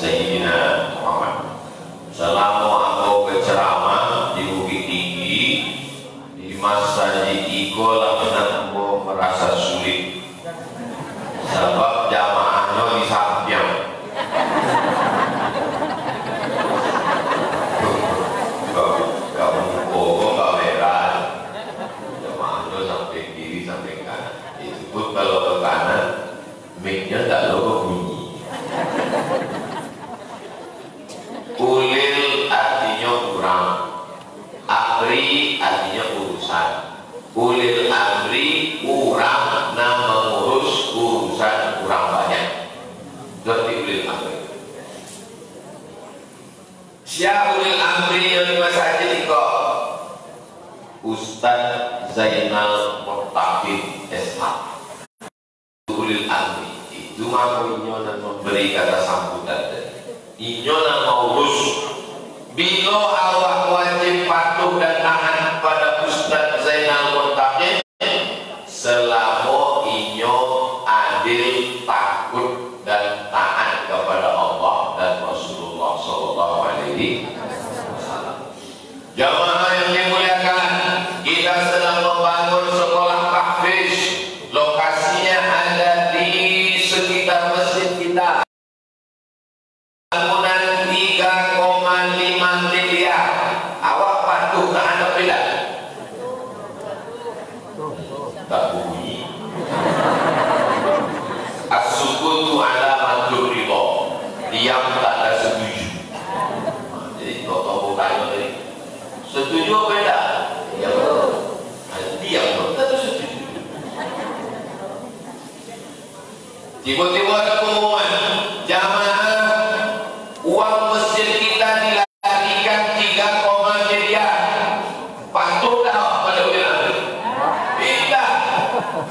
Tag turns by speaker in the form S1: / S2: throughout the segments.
S1: Sayyidina Muhammad. Selama aku berceramah di Bukit Tinggi di masa Iko lakukan aku merasa sulit sebab jamaahnya di samping. Kamu kamera jamaahnya sampai kiri sampai kanan. Itu pun kalau ke kanan mic-nya tak lupa bunyi. Ulil artinya kurang, amri artinya urusan. Ulil amri kurang nah mengurus urusan kurang banyak. Berarti ulil amri. Siapa ulil amri yang lima saja dikok? Ustaz Zainal Muttaqin SH. Ulil amri itu makanya dan memberi kata sambutan. Inyolah mengurus bila awak wajib patuh dan taat pada Ustaz Zainal Muttaqin selama inyo adil, takut dan taat kepada Allah dan Rasulullah Sallallahu Alaihi Wasallam. Jamaah yang dimuliakan, kita sedang membangun sekolah tahfiz. Lokasinya ada di sekitar masjid kita. Bangunan 3,5 miliar. Awak patuh ke anda tidak? Tak bunyi. As-sukutu ala mandur ridho. Diam tak ada setuju. Jadi kalau tanya tadi, setuju apa tidak? Ya betul. Diam tak ada setuju. Tiba-tiba ada pengumuman jamaah uang masjid kita dilarikan 3 miliar. Patuh tak pada ulil amri? Tidak.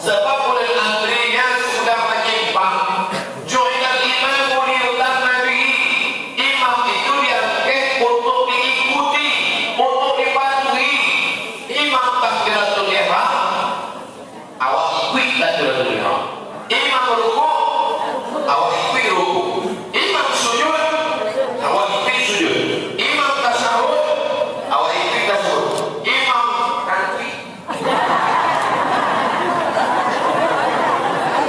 S1: Sebab ulil amrinya sudah menyimpang. Joinal imam ulil amri. Imam itu diangkat untuk diikuti, untuk dipatuhi. Imam takbiratul ihram, awak ikut takbiratul ihram. Imam rukuk, awak ikut rukuk. Imam sujud, awak ikut sujud. Imam tasyahud, awak ikut tasyahud. Imam kantri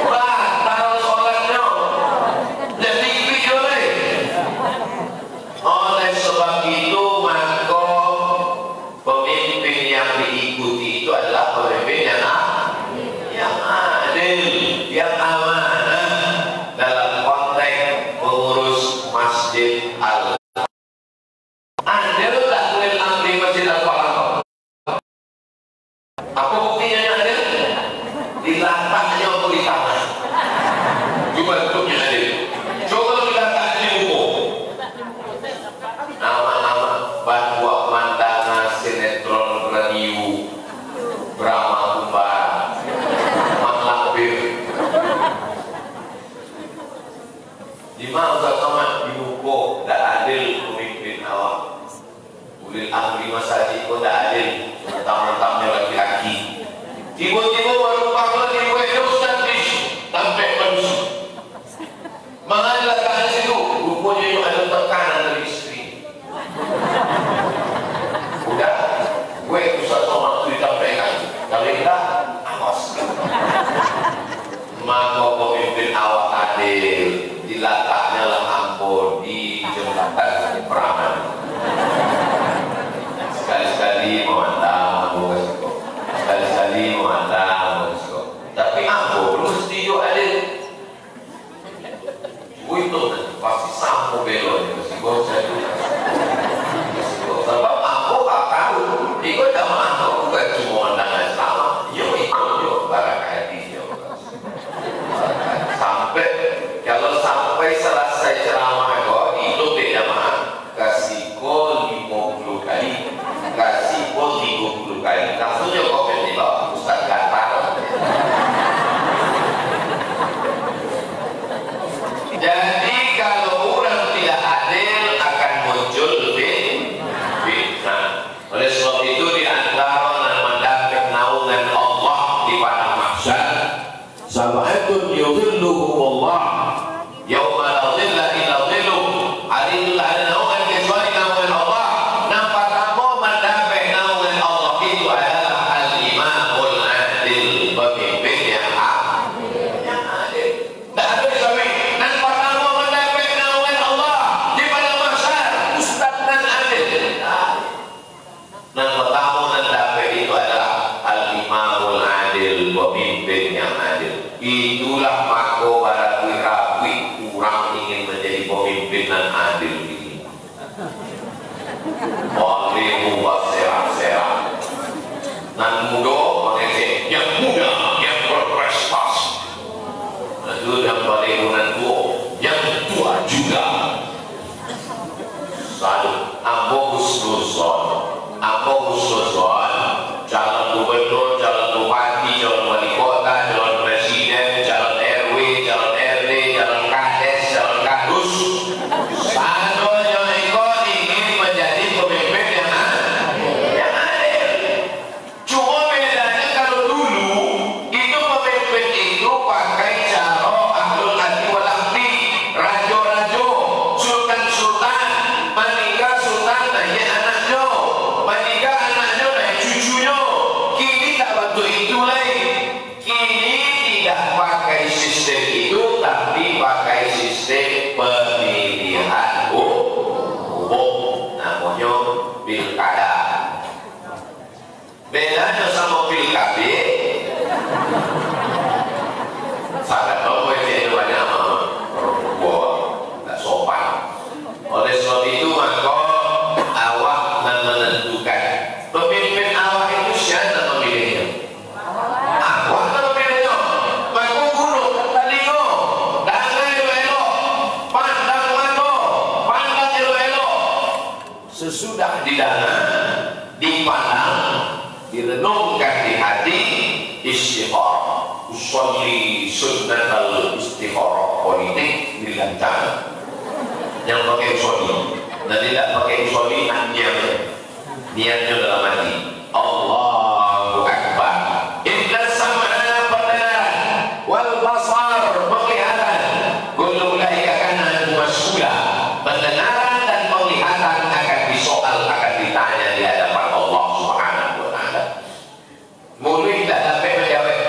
S1: batal sholatnya, jadi ikut boleh. Oleh sebab itu maka pemimpin yang diikuti itu adalah pemimpin yang adil, yang amanah dalam konteks pengurus Masjid Al. Adil tak ulil amri Masjid Al-Falah. Apa buktinya yang adil? Dilataknya atau di tangan. Cuma bentuknya adil. Coba dilatak di buku. Nama-nama Bandua Mandana Sinetron Radio Brahma Kumbara Maklabir. Lima utama di buku tak adil pemimpin awak. Ulil amri masjid pun tak adil. Mentang-mentangnya laki-laki. Tiba-tiba baru panggil di Ustaz sampai manusia. Mengalah kat situ, rupanya yang ada tekanan dari isteri. Udah, gue Ustaz Somad itu disampaikan. Kalau tidak, awas. Maka pemimpin awak adil, dilataknya lah ampun di jembatan perangan. Sekali-sekali memandang, sekali-sekali memandang. pemimpinan adil ini. Boleh buat serak-serak. Nan muda mengecek yang muda, yang berprestasi. Itu yang paling nan tua, yang tua juga. Satu, Abu Husnuzon, calon gubernur, calon bupati, calon wali kota, calon presiden, calon RW, calon RT, calon kades, calon kadus. Satu yang ikut ingin menjadi pemimpin yang adil. Cuma bedanya kalau dulu itu pemimpin itu pakai cara ahlul hati wal akdi, rajo-rajo, sultan-sultan, meninggal sultan nanya anaknya, meninggal anaknya nanya cucunya. Kini tak waktu itu lagi. Kini tidak pakai sistem itu, tapi pakai sistem pemilihan umum, namanya pilkada. Bedanya sama pilkada, sangat tahu itu banyak perempuan tak sopan. Oleh sebab itu maka awak menentukan pemimpin awak itu siapa memilihnya. Awak memilihnya. Maka buruk telinga, dangai elok, pandang mata, pandang elok. Sesudah didangar, dipandang, direnungkan di hati, istikharah. Usolli sunnatal istikharah politik dilancarkan. Yang pakai usolli dan tidak pakai usolli niatnya dalam hati. Allahu Akbar. Inna sam'a pendengaran, wal basar penglihatan, kullu ulaika kana mas'ula. Pendengaran dan penglihatan akan disoal, akan ditanya di hadapan Allah Subhanahu wa taala. Mulut tidak dapat menjawab.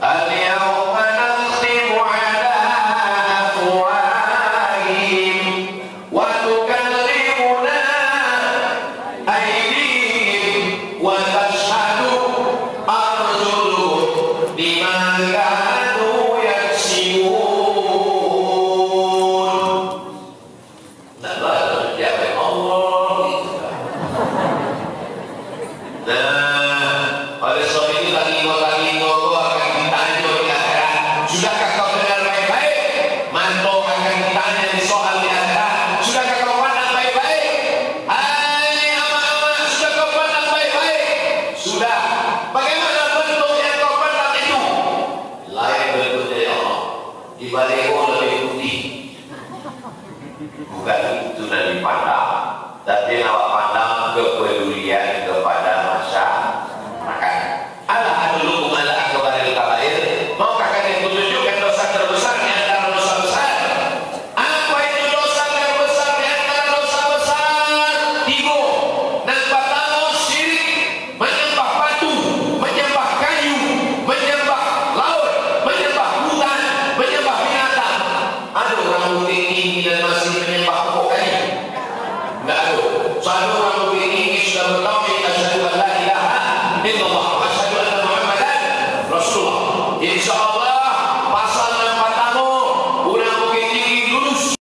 S1: Al-yawma nakhtimu ala afwahihim wa tukallimuna aydihim wa tashhadu arjuluhum bima kanu yaksibun. Tidak boleh menjawab Allah. Nah, oleh sebab itu kali-kali akan ditanya di akhirat. Sudahkah kau dengar baik-baik? Mantu akan ditanya di soal di akhirat. Sudahkah kau pandang baik-baik? Hai ama-ama, sudah kau pandang baik-baik? Sudah. Bagaimana bentuk yang kau pandang itu? Lain bentuknya ya Allah. Di balikku lebih putih. Bukan itu yang dipandang, tapi awak pandang kepedulian kepada masyarakat. Ala adlukum ala akbaril kabair. Maukah kalian kutunjukkan dosa terbesar di antara dosa besar? Apa itu dosa terbesar di antara dosa besar? Tiga. Dan pertama syirik, menyembah batu, menyembah kayu, menyembah laut, menyembah hutan, menyembah binatang. Ada orang tinggi dan masih menyembah pokok kayu? Tidak ada. Satu orang tinggi sudah bertauhid asyhadu an la ilaha illallah wa asyhadu anna Muhammadan Rasulullah. Insyaallah pasal yang pertama orang bukit tinggi lulus.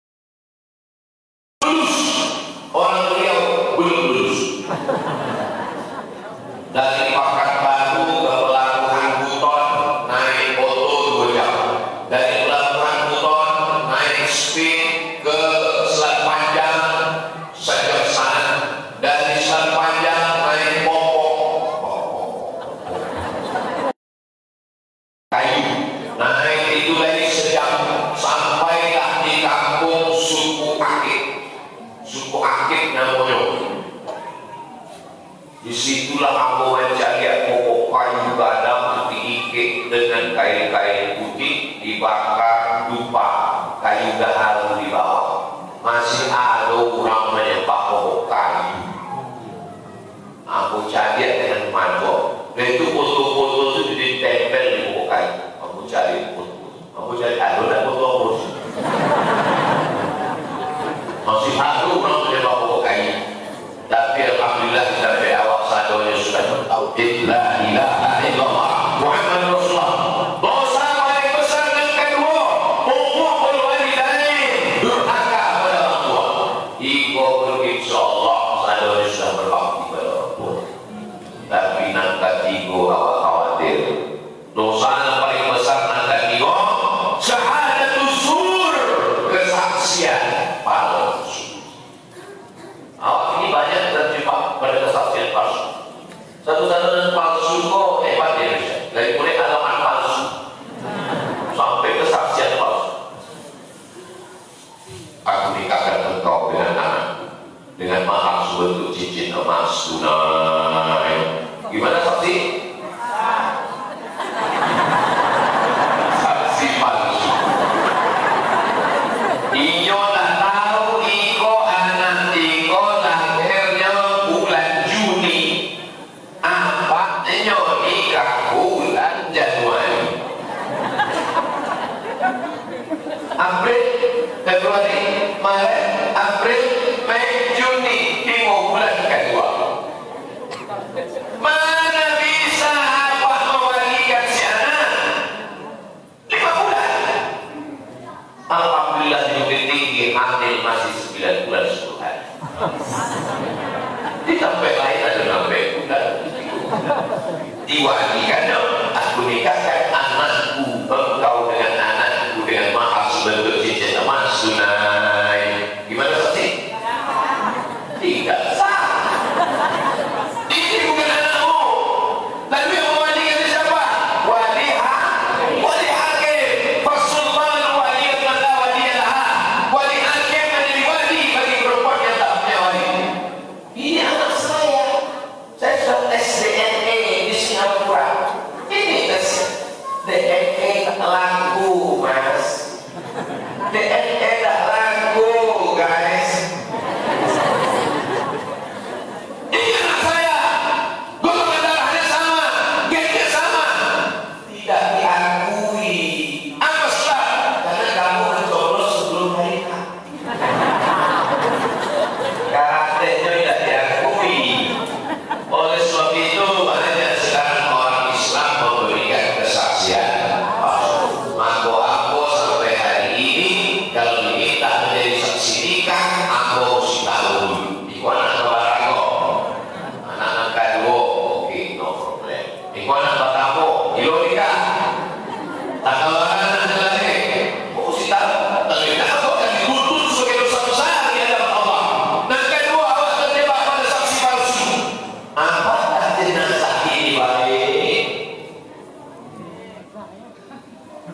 S1: Orang beliau belum lulus. Dari Pakat Batu ke Pelabuhan Buton naik motor 2 jam. Dari Pelabuhan Buton naik speed ke Selat Panjang 1 jam setengah. Dari Selat Panjang naik kayu, naik itu lagi sejam, sampailah di kampung suku Akik namanya. Disitulah aku mencari pokok kayu gadang diikat dengan kain-kain putih, dibakar dupa, kayu gahal di bawah. Masih ada orang menyembah pokok kayu. Aku cari dengan mata. Dan itu foto-foto itu ditempel di pokok kayu. Aku cari foto. Aku cari ada foto aku. Masih ada orang menyembah pokok kayu. Tapi alhamdulillah sampai awak sadonya sudah bertauhid la ilaha illallah Muhammad Rasulullah. Dosa paling besar yang kedua, hukukul walidain, durhaka kepada kau dengan anak dengan mahar sebentuk cincin emas tunai. Gimana saksi? Saksi palsu. Iyo tak tahu iko anak iko lahirnya bulan Juni, apanya nikah bulan Januari, April, Februari, Maret, April, Mei, Juni, 5 bulan kedua. Mana bisa abah membagikan si anak 5 bulan? Alhamdulillah lebih tinggi, hamil masih 9 bulan 10 hari. Di tempat lain ada 6 bulan. Diwakilkan, aku nikahkan anakku, engkau dengan anakku dengan mahar sebentuk cincin emas tunai. Gimana sih? Tidak sah. Ini bukan anakmu. Lalu yang mewalikan siapa? Waliha, wali hakim. Fasulman waliyat mala waliyalah. Wali hakim menjadi wali bagi perempuan yang tak punya wali. Ini anak saya. Saya sudah tes DNA di Singapura. Ini tes DNA laku, mas. DNA tak laku, guys. Ini anak saya. Golongan darahnya sama, gennya sama. Tidak diakui. Apa sebab? Karena kamu mencoblos sebelum menikah. Karakternya tidak diakui. Oleh sebab itu banyak sekarang orang Islam memberikan kesaksian palsu. Maka aku sampai hari ini kalau diminta menjadi saksi nikah, aku mesti tahu iku anak barago, anak kedua, oke, no problem. Iku anak batamu, ilo nikah, tak kawaran anak lain, mesti tahu. Tapi kamu akan dituntut sebagai dosa besar di hadapan Allah. Dan kedua, awak terjebak pada saksi palsu. Apakah jenazah ini baik?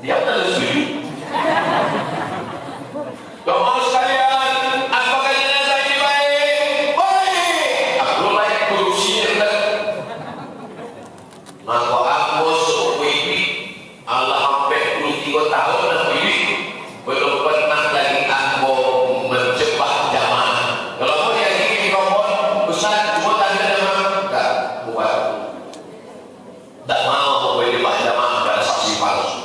S1: Dia harus setuju. Kamu sekalian, apakah jenazah ini baik? Baik. Aku layak korupsi. Maka aku seumur ini, Allah sampai 23 tahun aku ini belum pernah lagi aku menjebak jamaah. Kalau mau dia gini mikrofon, Ustaz, cuma tanda jamaah, tak buat. Tak mau menjebak jamaah pada saksi palsu.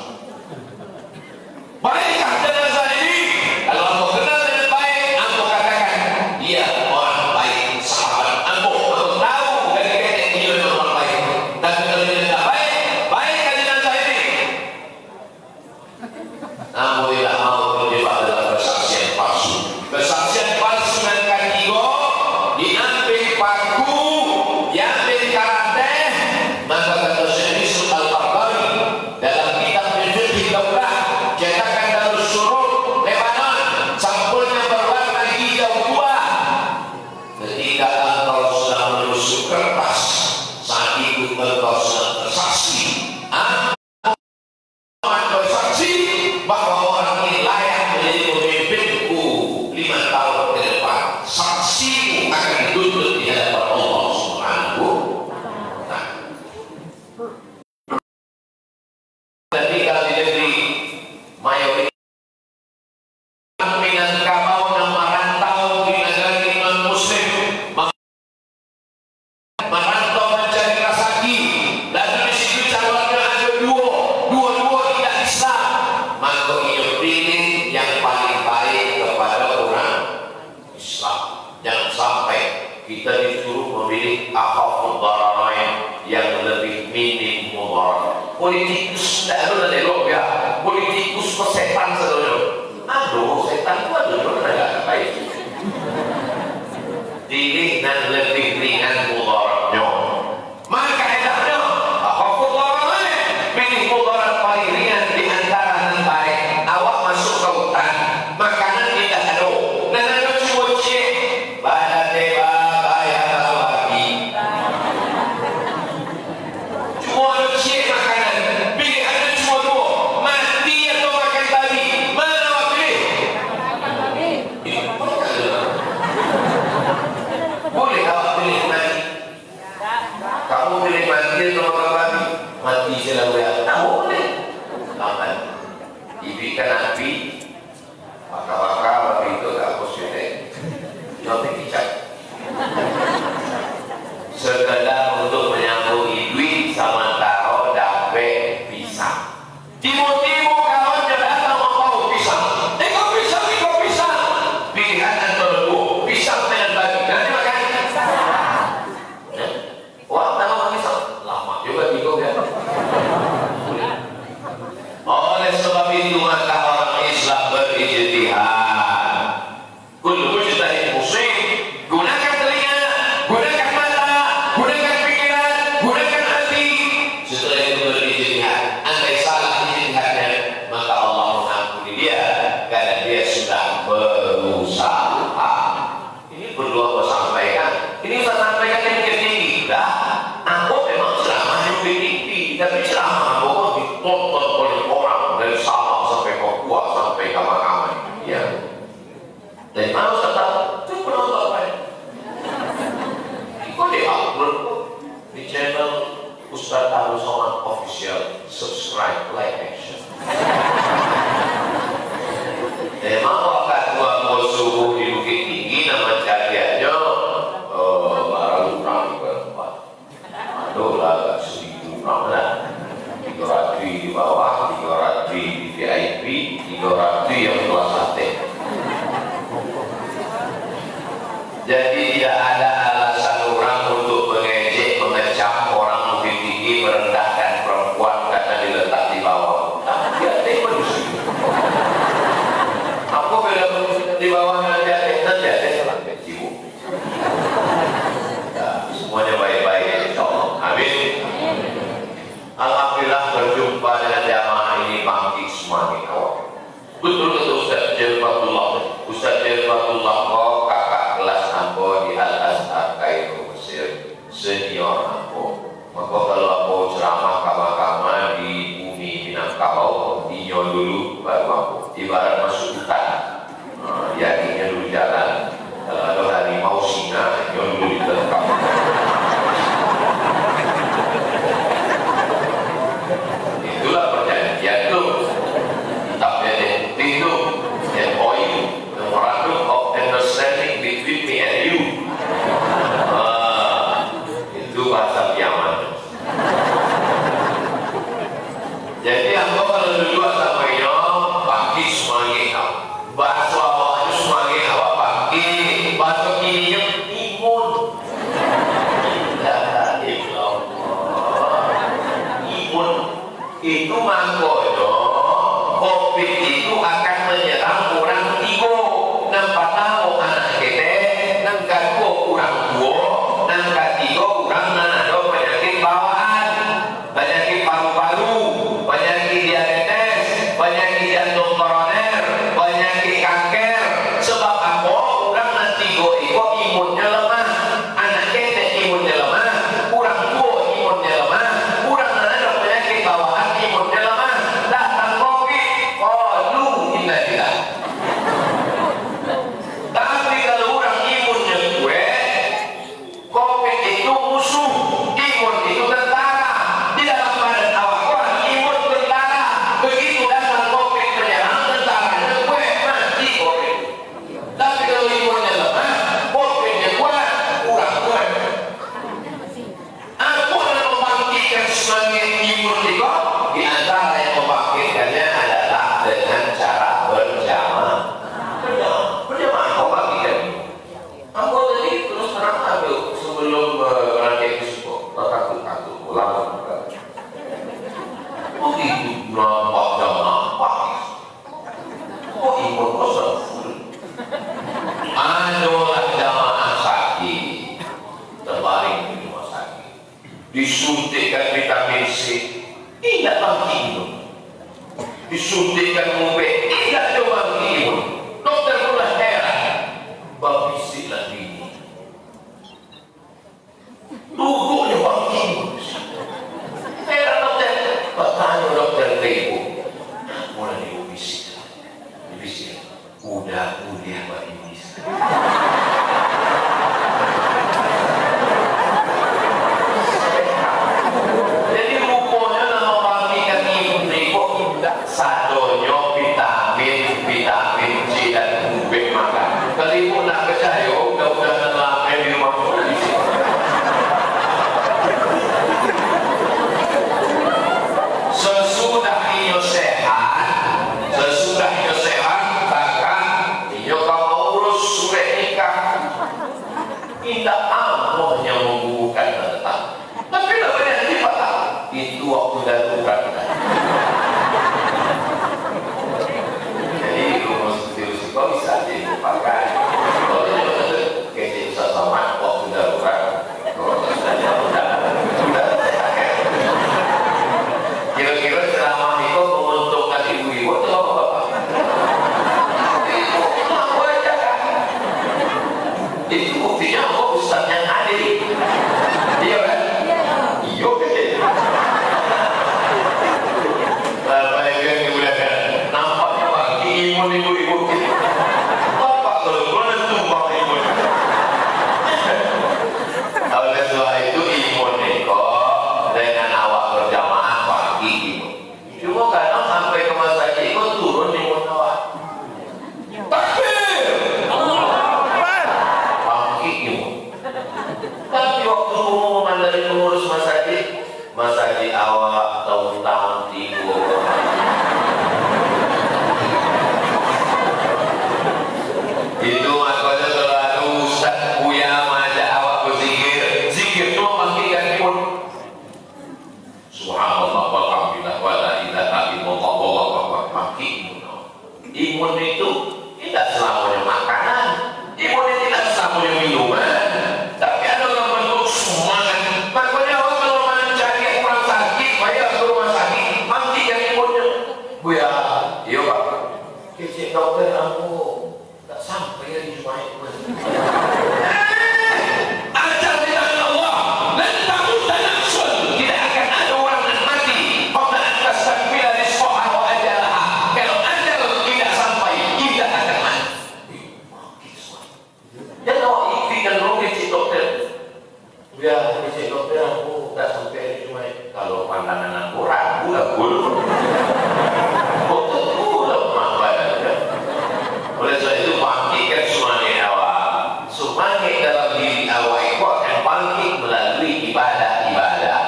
S1: Baikkah jenazah ini? Kalau aku kenal dengan baik, aku katakan dia orang baik, sahabat aku tahu dari ketek dia memang orang baik. Tapi kalau dia tidak baik, baikkah jenazah ini? Namun tidak mau terjebak dalam kesaksian palsu. Kesaksian palsu dan ketiga diambil paku, diambil karanten. Maka kata Syekh Yusuf Al-Qaradawi dalam kitab Fiqh Daurah cetakan Darus Surur Lebanon, sampulnya berwarna hijau tua. Ketika engkau sedang menusuk kertas, saat itu engkau sedang bersaksi. Bersaksi bahwa orang ini layak menjadi pemimpinku 5 tahun ke depan. Saksimu akan dituntut di hadapan Allah Subhanahu wa Ta'ala. Ketika di negeri mayoritas dengan kabau dan merantau di negeri non-muslim, merantau mencari rezeki, lalu di situ calonnya ada dua tidak Islam, maka ia pilih yang paling baik kepada orang Islam. Jangan sampai kita disuruh memilih akhafud dararain yang lebih minim mudarat. Politikus tidak ada elok ya, politikus pesetan sedoyo. Aduh, setan itu ada negara baik. Pilih yang lebih ringan mudaratnya. Maka hendaknya akhafud dararain, pilih mudarat paling ringan di antara yang baik. Awak masuk ke hutan, makanan tidak ada. Dan ada cuci, pada teba bayar lagi. Cuma cuci makanan, pilih mau tetap itu penonton apa ya? Kok di-upload di channel Ustaz Abdul Somad Official, subscribe, like, and share. Emang waktu gua subuh di Bukit Tinggi nama jadiannya baru kurang berempat. Aduh lah, agak sedikit kurang lah. 300 di bawah, 300 di VIP, 300 yang kelas sate. Jadi tidak ada alasan orang untuk mengejek, mengecam orang Bukit Tinggi, merendahkan perempuan karena diletak di bawah. Tapi ada manusia. Apa beda di bawah nanti ada sampai jiwa. Semuanya baik-baik, insyaallah. Amin. Alhamdulillah berjumpa dengan jamaah ini bangkit semuanya awal. Betul-betul Ustaz Jelfatullah. Ustaz Jelfatullah kakak kelas nampo di Al-Azhar Kairo Mesir, senior nampo. Maka kalau aku ceramah kama-kama di bumi Minangkabau, inyo dulu baru aku. Ibarat masuk hutan, yakinnya dulu jalan. Kalau ada harimau singa, inyo dulu diterkam. Itulah perjanjian itu. Kitabnya itu MOU, Memorandum of Understanding between me and you. Itu bahasa kiamat. Jadi aku kalau dulu sama nyom pagi semuanya bahasa awalnya semuanya awak pagi bahasa kininya imun. Imun itu mangkono COVID itu akan menyerang orang tigo nampak tahu anak kita nang kedua orang tua nang ketiga orang ada penyakit bawaan, penyakit paru-paru, penyakit diabetes, penyakit jantung koroner, penyakit kanker. Sebab apa? Orang nanti tiga imunnya lemah, anak kita imunnya lemah, orang tua imunnya lemah, orang ada penyakit bawaan imunnya lemah. Datang COVID, lu innalillah. Tapi kalau orang imunnya kuat, COVID itu musuh, imun itu tentara. Di dalam badan awak orang imun tentara. Begitu datang COVID menyerang, tentaranya kuat, mati COVID. Tapi kalau imunnya lemah, COVID-nya kuat, kurang kuat. Aku yang membangkitkan semangat imun itu, di antara yang membangkitkannya adalah dengan cara berjamaah. Berjamaah kau bangkitkan. Aku tadi terus terang ambil sebelum berangkat ke sekolah, takut ulang. Begitu nampak jamaah pagi. Kok imun kosong? Adalah jamaah sakit, terbaring di rumah sakit, disuntikkan vitamin C, tidak bangkit imun. Disuntikkan UV, tidak ada bangkit imun. Dokter pula heran, babisik lagi ini. Duduknya bangkit imun. Heran dokter, bertanya dokter Tebo, mulai dibisik. Udah kuliah Pak Iblis. Jadi rupanya nama bangkitan imun itu satunya vitamin C dan UV makan. Kalau ibu nak percaya, udah ngelamain di rumah pun di sini. Sesudah inyo sehat, bahkan inyo kalau urus surat nikah, tidak amohnya membubuhkan tetap. Tapi namanya dipatah, itu waktu darurat. Jadi rumus kau bisa dilupakan. Kalau kecil sama waktu darurat, kalau misalnya udah. Kira-kira ceramah itu menguntungkan ibu-ibu atau bapak-bapak? Ibu, aku aja kan. Itu buktinya aku ustaz yang adil. Iya kan? Iya kan? Bapak yang kemudian nampaknya bagi imun ibu-ibu. Bapak kalau Ajal di tangan Allah. Lan tamuta nafsun, tidak akan ada orang yang mati qabla an tastakmila rizqaha wa ajalaha. Kalau ajal tidak sampai, tidak akan mati. Jangan awak ikhtikan dulu cik dokter. Ya, cik dokter aku tak sampai cuma kalau pandangan aku ragu lah pun. Oleh sebab itu bangkitkan semangat awak. Semangat dalam diri awak itu akan bangkit melalui ibadah-ibadah.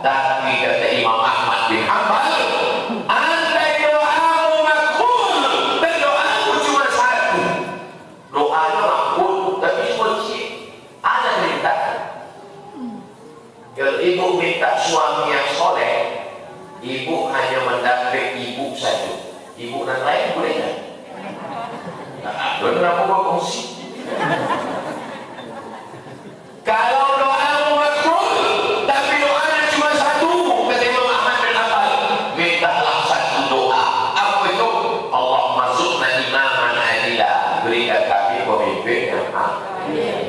S1: Tapi kata Imam Ahmad bin Hanbal, andai doamu makbul, dan doamu cuma satu. Doanya makbul, tapi cuma sikit. Ada minta. Kalau ibu minta suami yang soleh, ibu hanya mendapat ibu saja. Ibu dan lain boleh tak? Kenapa berkongsi? Kalau doamu makbul, tapi doanya cuma satu, kata Imam Ahmad bin Hanbal, mintalah satu doa. Apa itu? Allah masukna imaman adila, berikan kami pemimpin yang adil.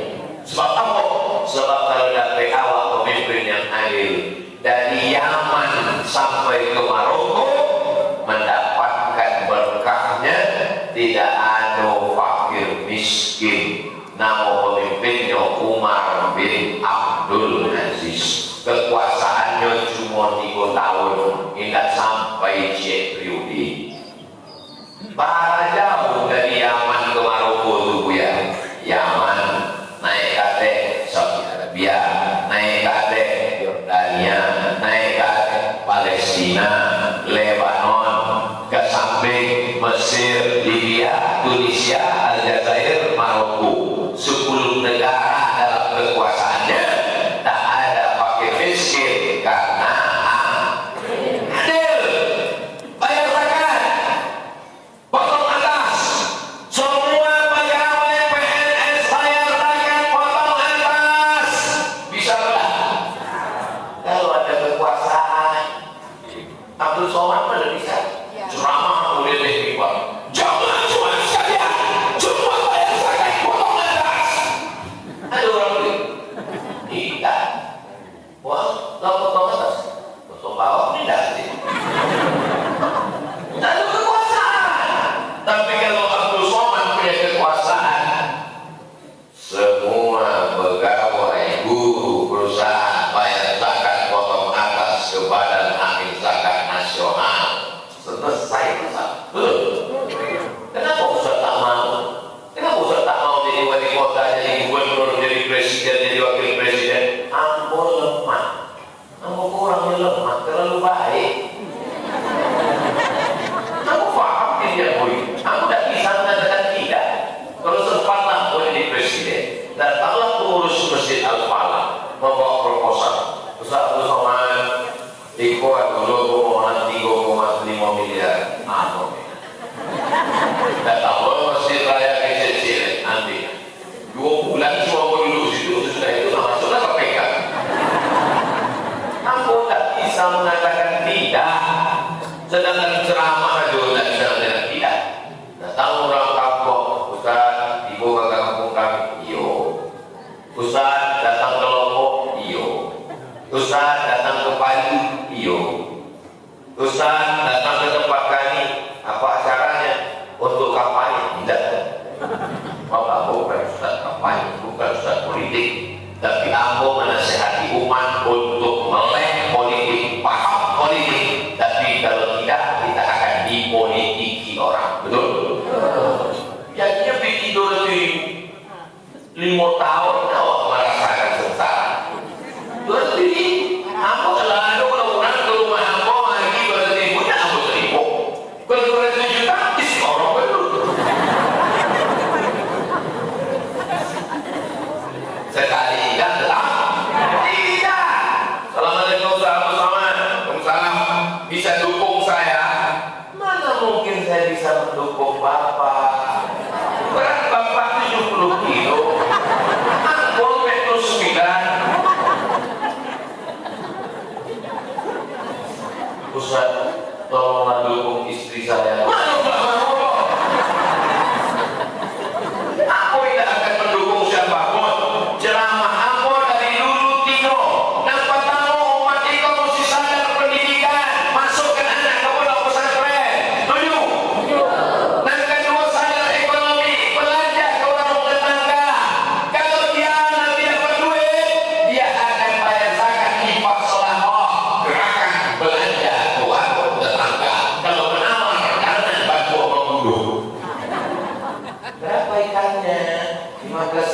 S1: Sebab apa? Sebab kalau dapat awak pemimpin yang adil, dari Yaman sampai ke Maroko, mendapatkan berkahnya, tidak ada fakir miskin. Nama pemimpinnya Umar bin Abdul Aziz. Kekuasaannya cuma 3 tahun, tidak sampai periode. Para jauh dari Yaman ke Maroko tu ya. Yaman naik kate Saudi Arabia, naik kate Yordania, naik kate Palestina, Lebanon, ke samping Mesir, Libya, Tunisia, Aljazair, Maroko. 10 negara dalam kekuasaannya, tak ada fakir miskin karena adil. Bayar zakat, potong atas. Semua pegawai PNS bayar zakat, potong atas. Bisa lah. Kalau ada kekuasaan, Abdul Somad pada bisa ceramah boleh lebar. Jangan cuma sekalian, cuma bayar zakat, potong atas. Ada orang beli? Tidak. Wah, kalau potong atas, potong bawah tidak sih. Tak ada kekuasaan. Tapi kalau Abdul Somad punya kekuasaan, semua pegawai, guru, perusahaan bayar zakat, potong atas ke Badan Amil Zakat Nasional. Selesai masalah. Kenapa Ustaz tak mau? Kenapa Ustaz tak mau jadi wali kota, jadi gubernur, jadi presiden, jadi wakil presiden? Ambo lemah. Ambo kurangnya lemah, terlalu baik. Kamu faham dia boy? Aku tak bisa mengatakan tidak. Kalau sempatlah boleh jadi presiden, datanglah pengurus Masjid Al-Falah membawa proposal. Ustaz Abdul Somad, Iko dulu mohon 3,5 miliar. Datanglah Masjid Raya kecil-kecil nanti. 2 bulan semua penduduk situ sudah itu masuklah KPK. Aku tak bisa mengatakan tidak. Sedangkan ceramah aja tak bisa mengatakan tidak. Datang orang kampung, Ustaz, ibu ke kampung kami, iyo. Ustaz datang ke Lombok, iyo. Ustaz datang ke Palu, iyo. Ustaz datang ke tempat kami, apa acaranya? Untuk kampanye? Tidak. Aku bukan Ustaz kampanye, bukan Ustaz politik, tapi aku menasihati umat untuk melek politik, paham politik. Tapi kalau tidak, kita akan dipolitiki orang. Betul? Jadinya tidur di 5 tahun, awak merasakan sengsara. 2 aku kalau ada orang ke rumah aku lagi 2.000, tak aku seribu. Kalau 200 juta, isi orang betul. Sekali tidak tetap tidak. Assalamualaikum Waalaikumsalam. Bisa dukung saya? Mana mungkin saya bisa mendukung Bapak? Berat Bapak 70 kilo.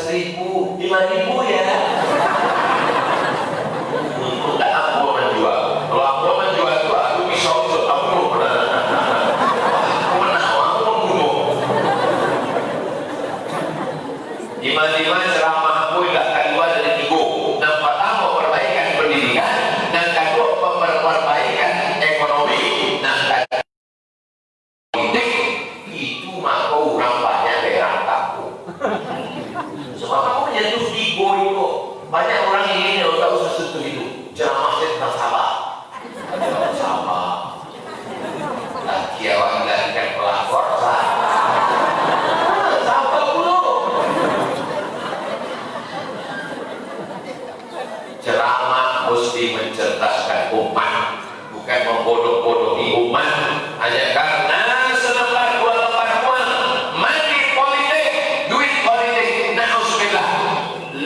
S1: 15.000, 5.000 ya. Enggak, aku mau menjual. Kalau aku mau menjual itu aku pisau aku mau pernah. Aku menawar, aku membunuh. Lima ceramahku tidak kedua dari tiga. Yang pertama perbaikan pendidikan, yang kedua perbaikan ekonomi, yang kedua politik. Itu maka orang banyak daerah kaku. Sebab aku menyentuh tiga itu. Banyak orang ingin yang tak usah sentuh itu. Ceramah tentang sabar. Sabar. Laki awak dilahirkan pelakor. Sabar dulu. Ceramah mesti mencerdaskan umat, bukan membodoh-bodohi umat hanya karena selembar dua lembar uang, money politik, duit politik. Na'udzubillah,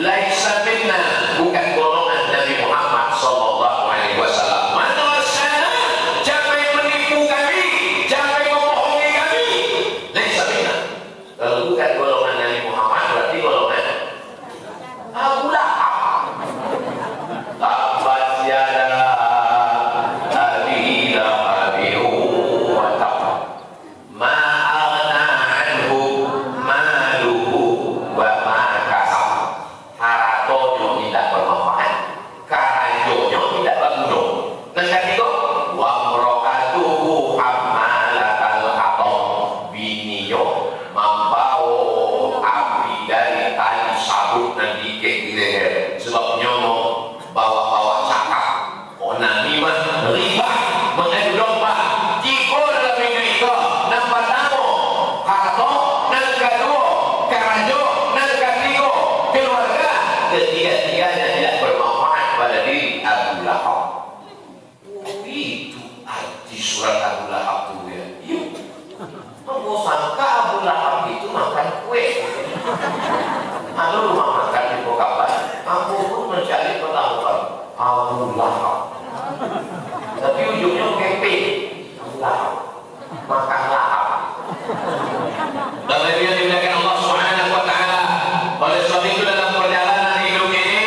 S1: laisa minna, bukan golongan Nabi Muhammad sallallahu alaihi wasallam. Mana wasana, siapa yang menipu kami, siapa yang membohongi kami, laisa minna. Kalau bukan golongan Nabi Muhammad, berarti golongan Abu Lahab. Tabat yada abi lahabin wa tab, ma aghna anhu maluhu wa ma kasab. Haratonyo tidak bermanfaat, karajonyo tidak berguna. Dan ketiga, wa mra'atuhu hammalatal hatab, biniyo membawa api dari tali sabut dan dikek di leher. Sebab nyono bawa-bawa cakap, onanimah, riba, mengadu domba, jiko dalam minggu itu, nampak tamu, harto, dan kedua, karajo, dan ketiga, keluarga, ketiga-tiganya tidak bermanfaat pada diri Abu Lahab. Itu arti surat Abu Lahab itu ya. Yuk, kamu sangka Abu Lahab itu makan kue? Lalu rumah makan di Pokapan, aku pun mencari pertahuan Abu Lahab. Tapi ujungnya kempe Abu Lahab, makan lahap. Dan lebih yang dimuliakan Allah Subhanahu wa Ta'ala. Oleh sebab itu dalam perjalanan hidup ini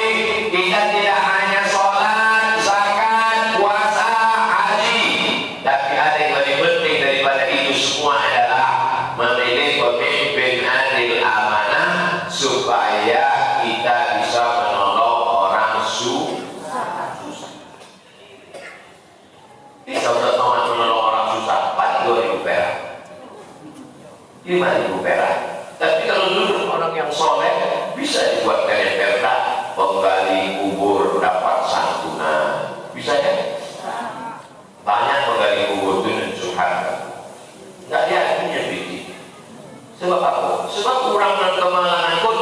S1: kita tidak hanya sholat, zakat, puasa, haji, tapi ada yang lebih penting daripada itu semua adalah memilih pemimpin adil amanah supaya kita bisa menolong orang susah. Bisa untuk menolong orang susah, paling 2.000 perak, 5.000 perak. Tapi kalau dulu orang yang soleh bisa dibuatkan yang perak, penggali kubur dapat santunan, bisa kan? Banyak penggali kubur itu mencurhatkan, nggak diakunya begitu. Sebab apa? Sebab orang dan kemalangan pun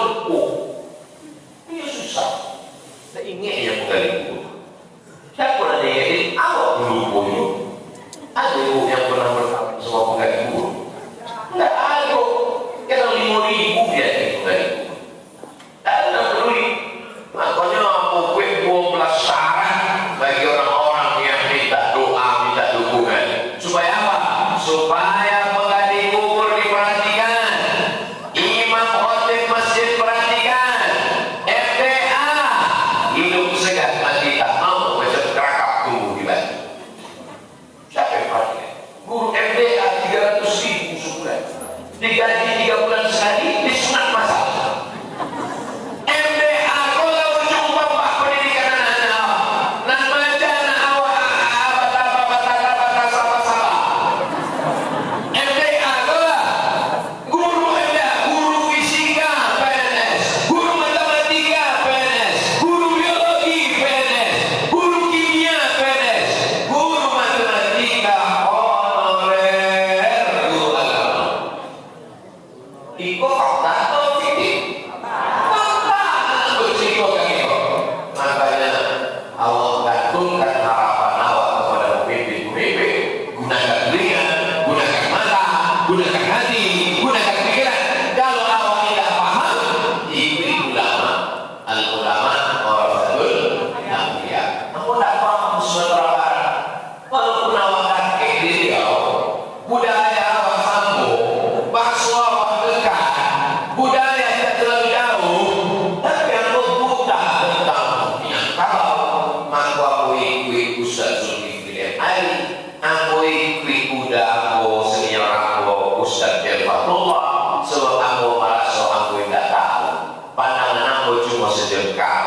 S1: cuma sejengkal.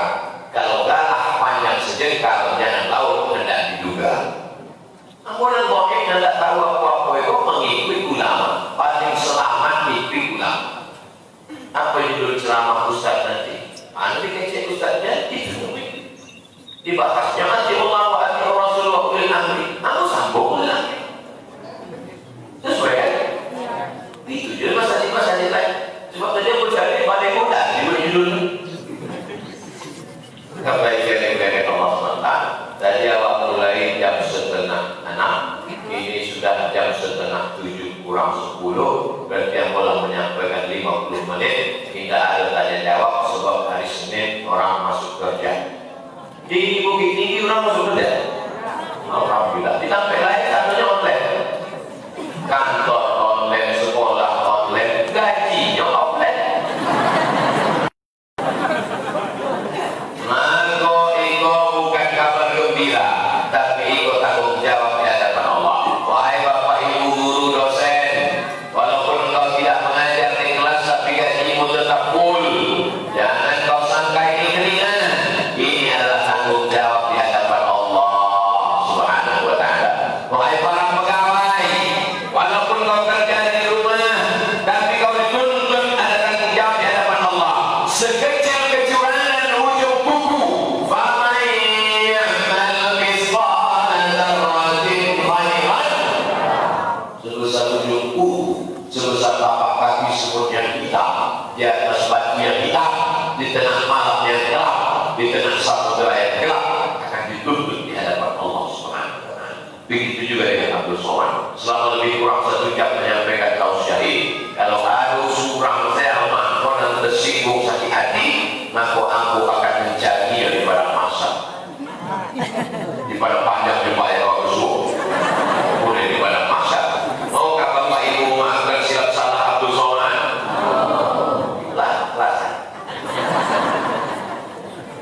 S1: Kalau galah panjang sejengkal, jangan laut hendak diduga. Amunan bohong hendak tahu apa-apa itu mengikuti ulama. Paling selamat mengikuti ulama. Apa judul ceramah Ustaz nanti? Nanti kecek Ustaznya dibahasnya nanti Allah wa ati Rasulullah ulil amri. Aku sambung lagi. Sesuai kan? Itu juga masalah lain. Sebab tadi aku cari pada muda judul. Kebaikan yang Allah SWT. Tadi awak mulai jam 5:30. Ini sudah jam 6:30 kurang 10. Berarti yang boleh menyampaikan 50 menit. Tidak ada tanya jawab sebab hari Senin orang masuk kerja. Di Bukit Tinggi orang masuk kerja. Alhamdulillah. Di Tampek lain satunya online. Kantor online, sekolah online, gajinya online. Iko bukan kabar gembira, tapi iko tanggung jawab di hadapan Allah. Wahai bapak ibu guru dosen, walaupun kau tidak mengajar di kelas, tapi gajimu tetap full. Jangan kau sangka ini keringan. Ini adalah tanggung jawab di hadapan Allah Subhanahu wa Ta'ala. Wahai para pegawai, walaupun kau kerja dari rumah, tapi kau dituntut ada tanggung jawab di hadapan Allah. Sekecil kecurangan ujung buku, sebesar ujung buku, sebesar tapak kaki semut yang hitam, di atas batu yang hitam, di tengah malam yang gelap, di tengah samudera yang gelap, akan dituntut di hadapan Allah Subhanahu wa Ta'ala. Begitu juga dengan Abdul Somad. Selama lebih kurang 1 jam menyampaikan tausiah. Kalau ada surang selma dan tersinggung sakit hati, maka aku akan mencari daripada masa, daripada panjang jembatan waktu subuh, boleh daripada masa. Mau Bapak Ibu maafkan silap salah Abdul Somad? Lah.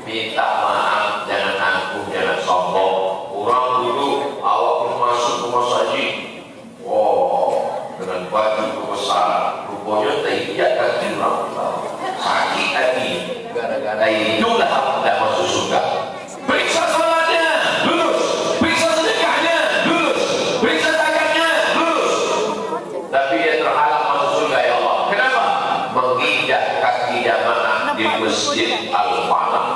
S1: Minta maaf, jangan angkuh, jangan sombong. Orang dulu awak masuk ke masaji, dengan baju kebesaran, rupanya tidak kaki orang sakit hati. Gara-gara itulah tidak masuk surga. Periksa salatnya, lulus. Periksa sedekahnya, lulus. Periksa zakatnya, lulus. Tapi dia terhalang masuk surga, ya Allah. Kenapa? Menginjak kaki jamaah di Masjid Al-Falah.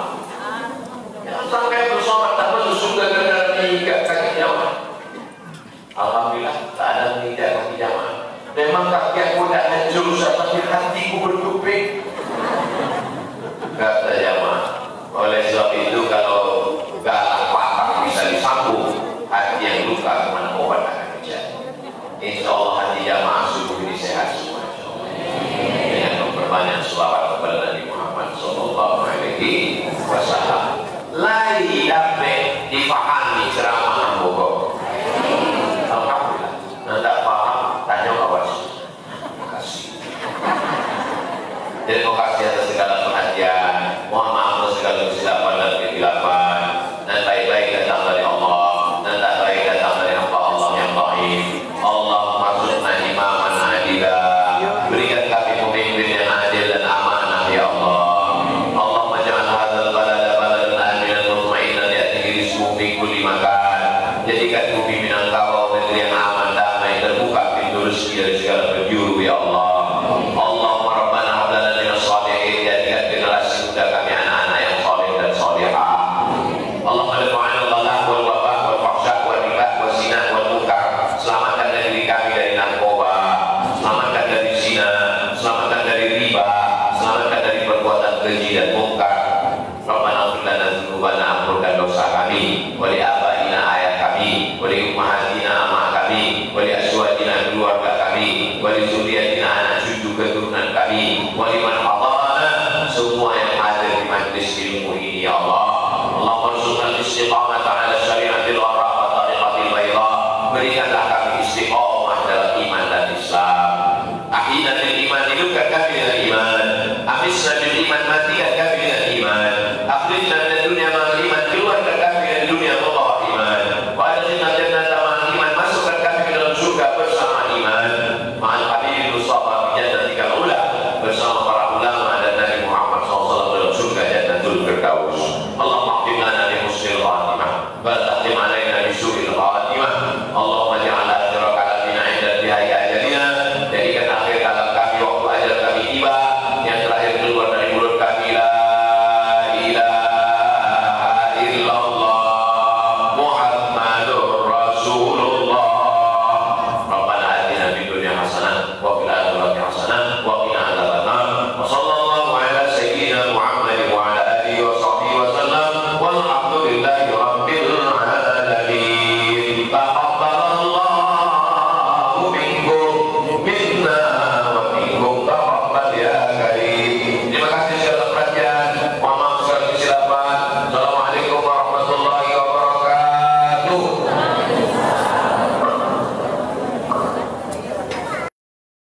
S1: Sampai bersama tak masuk surga gara-gara menginjak kaki jamaah. Alhamdulillah tak ada menginjak kaki jamaah. Memang kaki aku tidak hancur, tapi hatiku bertupik. Kata jamaah. Oleh sebab itu kalau galak patah bisa disambung, hati yang luka kemana obat akan terjadi. Insya Allah hati jamaah subuh ini sehat semua. Dengan memperbanyak selawat kepada Nabi Muhammad SAW. Lagi dapat dipahami ceramah Bogor. Alhamdulillah. Tidak paham, tanya kawan. Terima kasih. Terima kasih atas segala perhatian. Mohon maaf atas segala kesilapan dan kekhilapan. Dan baik-baik datang dari Allah, dan tak baik datang dari hamba Allah yang baik. Allah maksudna imaman adilah. Berikan kami pemimpin yang adil dan amanah, ya Allah. Allah maj'al hadzal balada baladan aminan mutmainan ya'tihi rizquhu min kulli makan. Jadikan bumi Minangkabau negeri yang aman, damai, terbuka pintu rezeki dari segala penjuru, ya Allah. Allahumma rabbana hab lana minas shalihin, jadikan generasi muda kami anak-anak yang saleh dan salihah. Allahumma dafa'ana al-ghala wal wabah wal fahsya wal riba wal zina wal munkar. Selamatkan negeri kami dari narkoba, selamatkan dari zina, selamatkan dari riba, selamatkan dari perbuatan keji dan munkar. Rabbana ighfir lana dzunubana, ampunkan dosa kami, wa li abaina ayah kami, wa li ummahatina ama kami, wa li azwajina keluarga kami, wa li dzurriyyatina anak cucu keturunan kami, wa liman hadarana, semua yang hadir di majlis ilmu ini, ya Allah. Allahumma rzuqna istiqamata ala syariatil wara wa tariqatil bayda. Berikanlah kami istiqamah dalam iman dan Islam. Ahyina bil iman, hidupkan kami dengan iman. Amisna bil iman, matikan kami dengan iman. Akhrijna